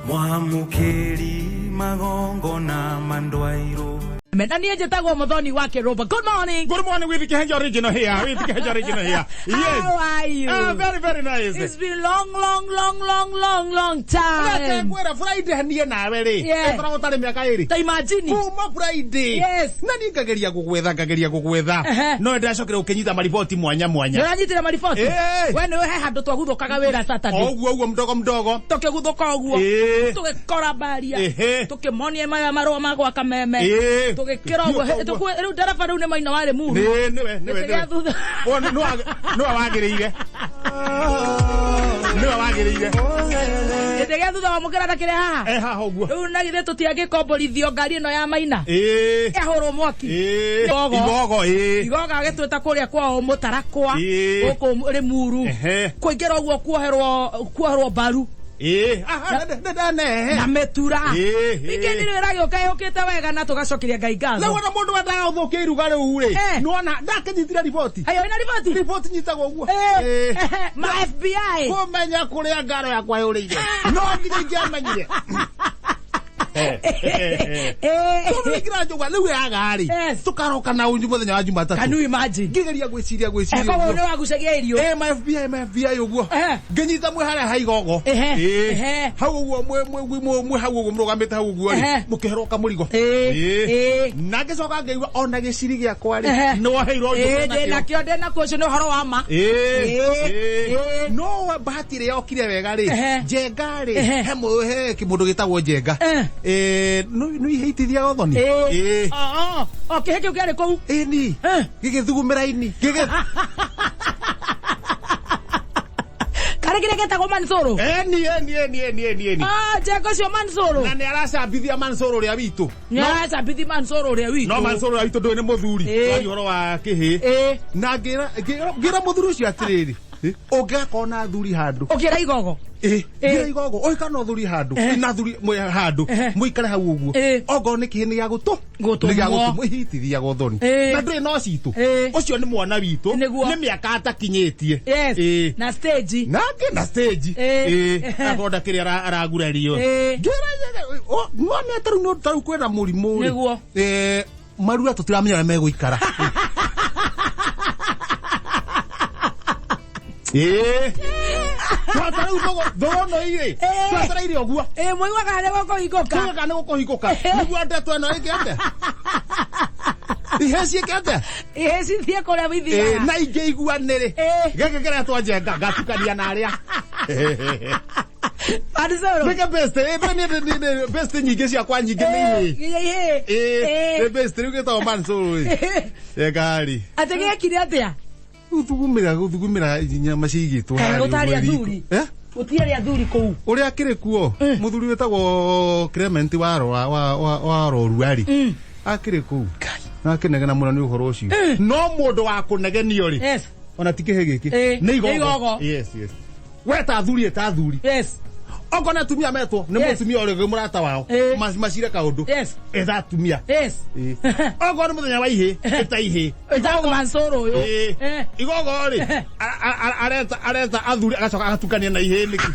Mwamukeri magongo na mandwairo. Nani ajatagwa Muthoni wake Roba. Good morning. Good morning, we became original here. Yes. How are you? Very, very nice. It's been long time. Where Friday niye na wele. Yeah. Efra utale miaka iri. Ta imagine. Kuma Friday. Yes. Nani kageria kugwetha. No ndashokera ukenyita maripoti mwanya. Ndanyitira maripoti. We niwe he handu twaguthukaga wira Saturday. Oguo mdogo. Tukiguthuka oguo. Tugikora baria. Tukimonie maya marua magwa kameme. Tugikira oguo. Riu ndereba riu ni Maina wari muru. Niwe. No wagiriire. Ndege thutha wa mukira ndakire haha. Haha oguo. Riu nagithe tutiangikomboriithio ngari ino ya Maina. Ehoro mwaki. Igogo agitwita kuria kwao Mutarakwa. Guku ri muru. Kuingira oguo kuoherwo baru. Na metura. Ikendirira gioka yukite wega na tugacokeria Ngai ngatho. Na wana mundu wendaga uthukia iruga riu ri. Nuona ndakenyitira ripoti. Ayo ina ripoti. Ripoti nyitaga uguo. Ma FBI. Kumenya kuria ngaro yakwa yurire. No nginya ingamenyire. Tukira njoga riu yagari. Tukaroka na unju muthenya wa Jumatatu. Can you imagine? Ngigeria gwiciria. Kwa ni wagucagia irio. Ma FBI uguo. Nginyita mwe haria haigogo. Hau uguo mwe hau uguo murugamite hau uguo ri. Mukiheroka murigo. Na ngicoka ngeigua ona giciri giakwa ri. No heiro ndu. Na kio ndena kucio ni horo wa ma. No bahati ri yokire wega ri. Njenga ri. He kimundu gitagwo Njenga. No ihitithia gothoni. Okay, heke ukiare kou. Ni. Gigithugumira ini. Kare kire getagwo Mansoro. Ni. Njenga cio Mansoro. Na ni aracambithia Mansoro ria witu. Aracambithia Mansoro ria witu. No Mansoro ria witu ndui ni muthuri. Wa horo wa kihi. Na ngira muthuri ucio atiriri. Ugakona thuri handu. Ukira igogo. Ngira igogo. Oi kana thuri handu. Na thuri mwe handu. Muikare hau uguo. Ogo ni kihini ya gutu. Ni ya gutu muhitithia gothoni. Na ndui no citu. Ucio ni mwana witu. Ni miaka atakinyitie. Na stage. Na stage. Agonda kiria aragurario. Ngone ataru no taru kwena murimu. Niguo. Marua tutiramenya meguikara. Twatara ugo dono ire. Twatara ire oguo. Mwiwa kana gukuhikoka. Mwiwa kana gukuhikoka. Niguo ndeto eno igete. Iheci igete. Iheci thie kuria withia. Na ingeiguanire. Geke kira twanjenga ngatukania na aria. Mansoro. Mega best. Ni best nyingi cia kwa nyingi ni. Best riu gitawo Mansoro. Gari. Atege kire atia. Guthugumira nyama cigitwo hari utari athuri utiari athuri kou uri akire kuo muthuri wetagwo Clement wa Roruari akire kou na kinegena muno ni uhoro ucio no mundu wa kunegenio ri ona tikehe giki ni igogo yes weta athuri ogona tumia metwo ni mutumia uri murata wao macire kaundu etha tumia ogona muthenya wa ihe eta ihe etago Mansoro yo igogo ri areta athuri agacoka agatukania na ihe niki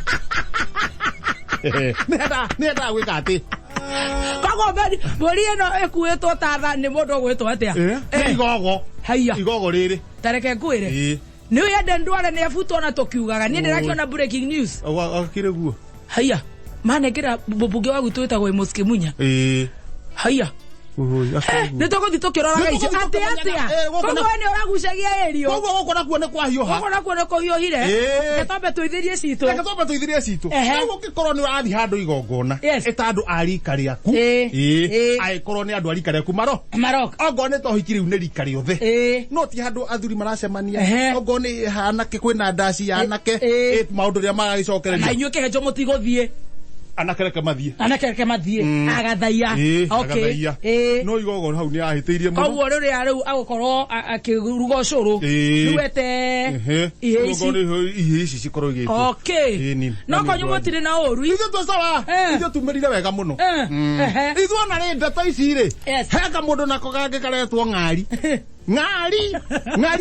nenda gwika ati kago bori eno ekuetwo tatha ni mundu gwetwo atia igogo haiya igogo riri tareke ngwire ni yende ndware ni afutwo na tukiugaga ni ndirakiona breaking news akire guo haiya manekera bubuge wa gutwita gwe Muski Munya haiya nituguthi tukirora gaicio atia kogo ni uragucagia erio kogo gukora kuone kwa hioha gukora kuone ko hiohire getombe tuithirie citu kogo gikorwo ni urathi handu igongona etandu arika riaku aikorwo ni andu arika riaku marok ogo ni tohikiri u ni rika riothe no ti handu athuri maracemania ogo ni hanake kwina ndaci ya anake maundu ria magagicokereria na inyuĩ kĩhenjo mũtigũthiĩ anakereke mathie agathaia okay no igogo hau ni ahiteirie muno koguo riu agukorwo akiruga ucuru riwete ici cikorwo igite okay no konyu mutire na oru ithu to sawa ithu tumirire wega muno ithu ona ri ndeto ici ri heka mundu nako gange karetwo ng'ari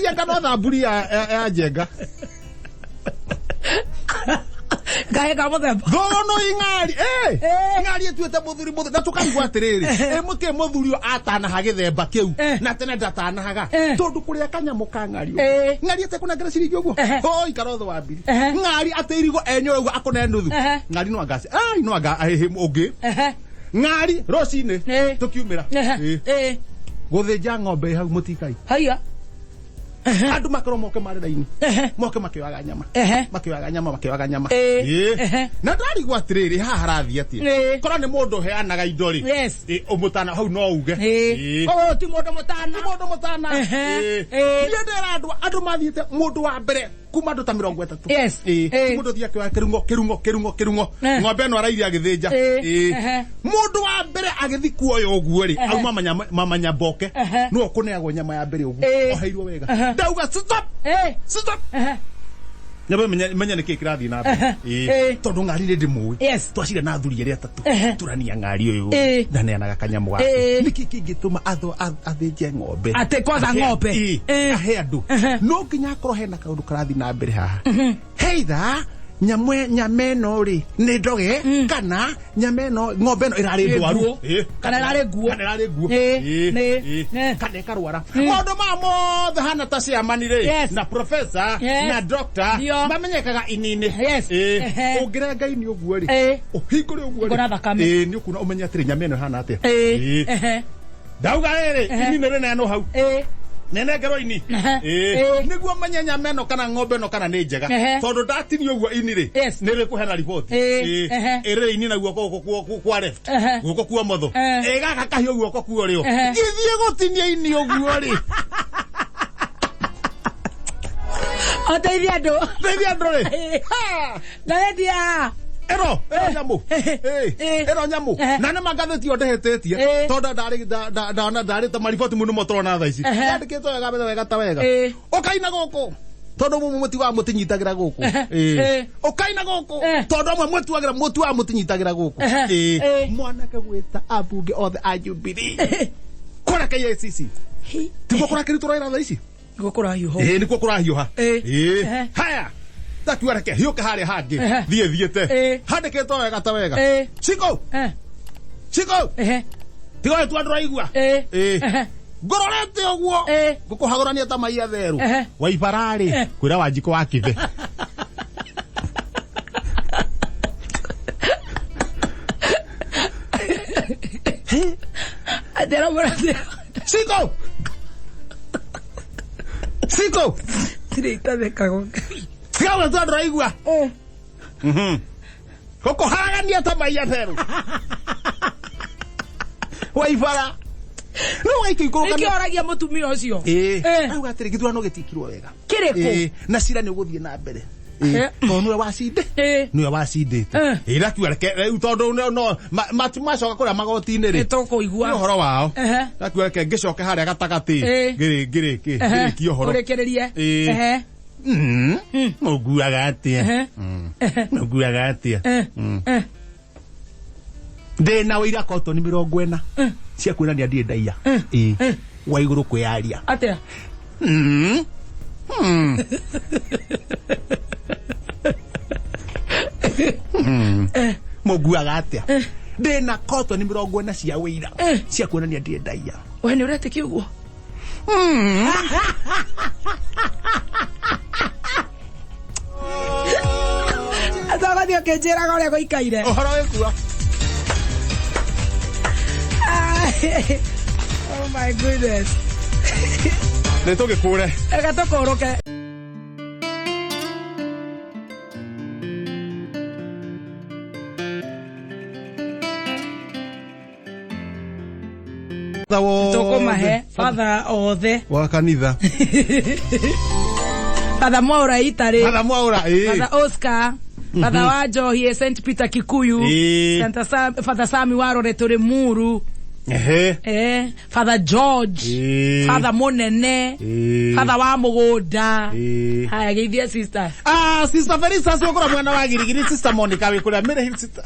anga no thamburi ya Njenga Gaega muthemba. Gono ingari. Ingari etuete muthuri muthuri. Na tukaigwa atiriri. Mutie muthuri atana hagithemba kiu. Na tene ndatana haga. Tondu kuria kanyamu ka ngari. Ngari ate kuna ngara ciringi uguo. Oi karotho wa mbiri. Ngari ate irigo enyo uguo akone nuthu. Ngari no angasi. No anga ungi. Ngari rocine tukiumira. Guthinja ng'ombe hau mutikai. Haya. Andu makoro moke mariraini. Moke makioaga nyama. Makioaga nyama. Na ndari gwa atiriri haha harathi atia. Kora ni mundu heanaga indo ri. Umutana hau no uge. Ti mundu mutana. Mundu mutana. Ni ndera andu mathiete mundu wa mbere kuma ndu ta 30. Mundu thia kwa kirungo. Ng'ombe no arairia agithinja. Mundu wa mbere agithi kuoyo uguo ri. Auma mamanya boke. No kuneagwo nyama ya mbere uguo. Oheirwo wega. Dauga stop. Stop. Nyaba menya niki kirathi na mbe. Tondu ngari ndi muwi. Twacire na thuri eri atatu. Turania ngari uyu. Ndaneanaga kanyamu gake. Niki kingituma athinje ng'ombe. Ate kwanza ng'ombe. Ahe andu. No kinya akoro hena kaundu karathi na mbere haha. Heitha nyameno ri ni ndoge kana nyameno ng'ombe no irari ndwaru kana irari guo kana karwara mondo mamo hana tasia manire na professor na doctor mamenyekaga inine ungire ngai ni uguo ri uhingure uguo ri ni ukuna umenya atiri nyameno hana atia dauga ere inine rene no hau nene ngero ini niguo manyenya meno kana ng'ombe no kana ni njega tondu datini uguo ini ri ni ri kuhena report ere ini na guoko kwa left guoko kwa motho gaka kahio guoko kwa rio githie gutinia ini uguo ri Oteithia andu ri ndaendia ero nyamu na ne magatheti ondehetetie tondu ndari ta mariboti muno motorona tha ici ndikito wega ta wega ukaina goko tondu muti wa mutinyitagira goko ukaina goko tondu amwe mwetuagira muti wa mutinyitagira goko mwanake gwita abunge othe a Jubilee kora KCC tiko kora kiri turaira tha ici gukura hiuho nikuo kurahiuha haya tatuareke hiuka haria hangi thiete handikitwo wega ta wega Chiko tigo tu andu aigua ngororete uguo ngukuhagurania ta mai atheru waibarari kwira wanjiko wakithe adera morate Chiko tirita de cago Sigawe tu andu aigua koko haragania ta mai atheru waibara no waiki ikoroka iki oragia mutumia ucio au atiri githurano gitikirwo wega kiriko na cira ni uguthie na mbere niwe wacindite ira kiareke riu tondu no macoka kuria magoti-ini ri tukuigua uhoro wao akiareke ngicoke haria gatagati ngiri uhoro urekererie muguaga atia ndina wira kotoni 40 cia kwirania ndie ndaia wa iguru kwiaria atia muguaga atia ndina kotoni 40 cia wira cia kwirania ndie ndaia we ni urete kiugo Atagadio que njera gore goikaire ohoro wekua oh my goodness netoke kure egatokoroke Tokomahe father othe wa kanitha Father Mwaura Itare Father Oscar Father Wajohie St Peter Kikuyu Father Sami Warore Tore Muru Father George Father Monene Father wa Mugoda haya geithia sister sister Felisa sio kora mwana wa girigiri sister Monica we kura mere sister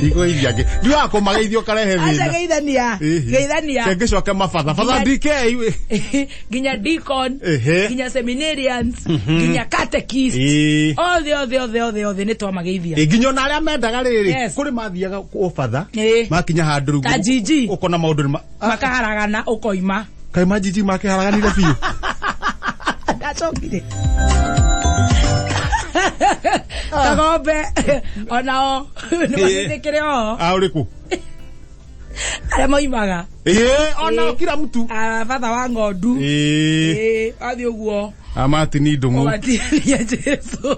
Digo idiage. Ndio ako magaithio karehe thina. Acha geithania. Kengicoke mabatha. Batha DK iwe. Ginya deacon. Ginya seminarians. Ginya catechist. Othe ni twa mageithia. Ginya na aria mendaga riri. Kuri mathiaga ubatha. Makinya handu rugu. Tajiji. Ukona maundu makaharagana ukoima. Kai majiji makiharaganire biu. Ndacokire. Kagombe onao nimathikire o uriku aria moimaga onao kila mtu fatha wa ngondu athi uguo amati ni ndungu amatiria Jesu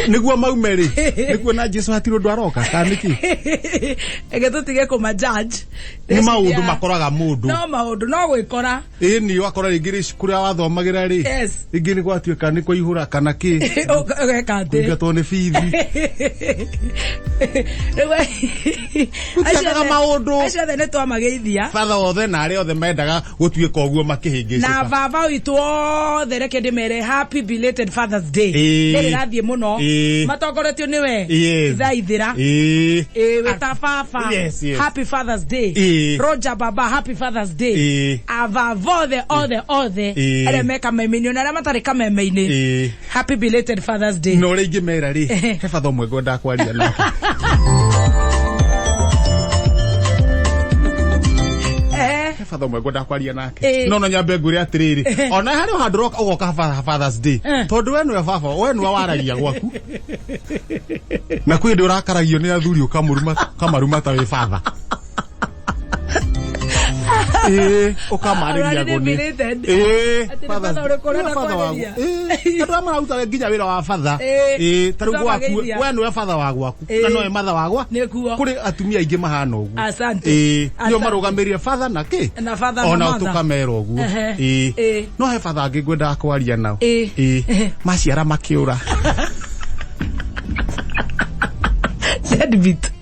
niguo maumeri niguo na Jesu hatiro ndo aroka kaniki ege tutige kuma judge ni maundu makoraga mundu no maundu no gwikora ni wakora ringiri kuria wathomagira ri ingi ni gwatuika ni kuihura kana ki ugekate ugato ni fithi acha maundu acha ne twa mageithia father othe na ari othe mendaga gutuika uguo makihingicika na baba witu othe reke ndimere happy belated Father's Day rathie muno matongoretio niwe thaithira weta baba happy Father's Day Roger baba happy Father's Day avavothe othe ere meka memenio na aria matari kameme-ini happy belated Father's Day no ringi mera ri he father umwe ngwenda kwaria nake father umwe ngwenda kwaria nake no nyambe ngure atiriri ona hari handu roka ugoka Father's Day tondu we niwe baba we niwe waragia gwaku na kwi ndi urakaragio ni athuri ukamaruma ta we father ukamariria goni father urekorera kwaria andu amara utaga nginya wira wa father taru gwaku we niwe father wa gwaku na noe mother wa gwa kuri atumia ingi mahana ugu asante nio marugamirie father na ki na father ona tukamera ugu no he father angi ngwenda kwaria nao maciara makiura deadbeat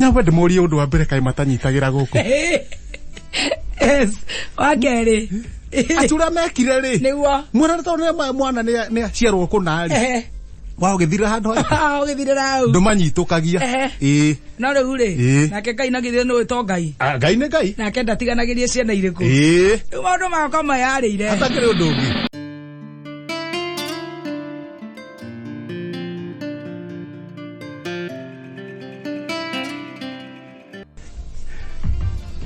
nyambe ndimuri undu wa mbere kai matanyitagira guku wageri atura mekire ri niguo mwana tondu mwana ni aciarwo kunari wao githira handu ugithira rau ndumanyitukagia no riu ri nake Ngai nagithire no to Ngai Ngai ni Ngai nake ndatiganagirie ciana iriku riu maundu makwa mayarire atakire undu ungi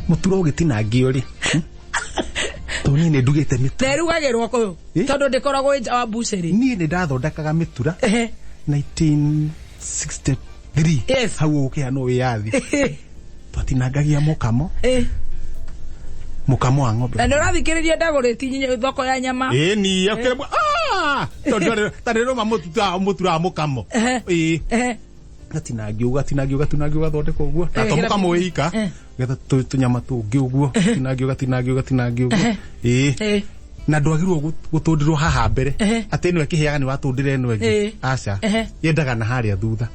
muturo gitinangio ri toni ne ndugite mitura nerugagirwo ko tondu ndikoragwo nja wa buceri ni ndathondekaga mitura 1963 hau ukihano wiyathi twatinangagia mukamo wa ng'ombe na nurathikiriria ndaguriti thoko ya nyama ni akiremwa tondu tarero mutura mukamo gatinangio gathondeka uguo tato mukamo wika getha tunyama tungi uguo gatinangio na ndwagirwo gutundirwo haha mbere ati no ekiheaga ni watundire no engi aca yendaga na haria thutha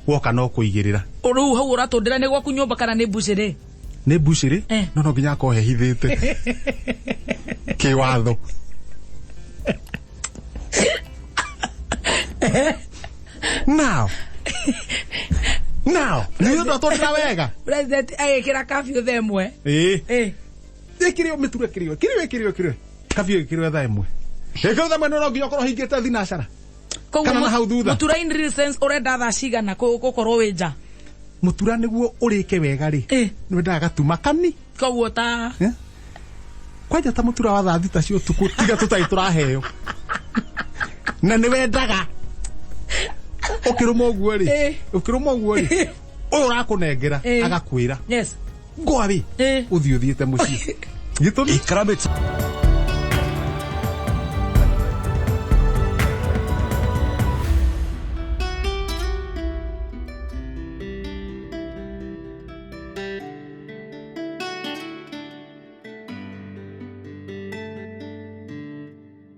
woka no kuigirira uru hau uratundira ni gwaku nyumba kana ni buciri no nginya ko hehithite kiwatho now niyo ndatondera wega president agikira kafyu themwe ikirio mitura kirio kafyu kirio themwe eko themwe no nginya korwo hingite thinacara kana na hau thutha mutura in real sense urenda tha cigana gukorwo winja mutura niguo urike wega ri no ndaga tuma kani koguo ta kwaja ta mutura wa tha thita cio tuku tiga tutai turaheo na ni wendaga ukiruma uguo ri uyu urakunengera agakwira yes ngwari uthi uthiite mucii gitumi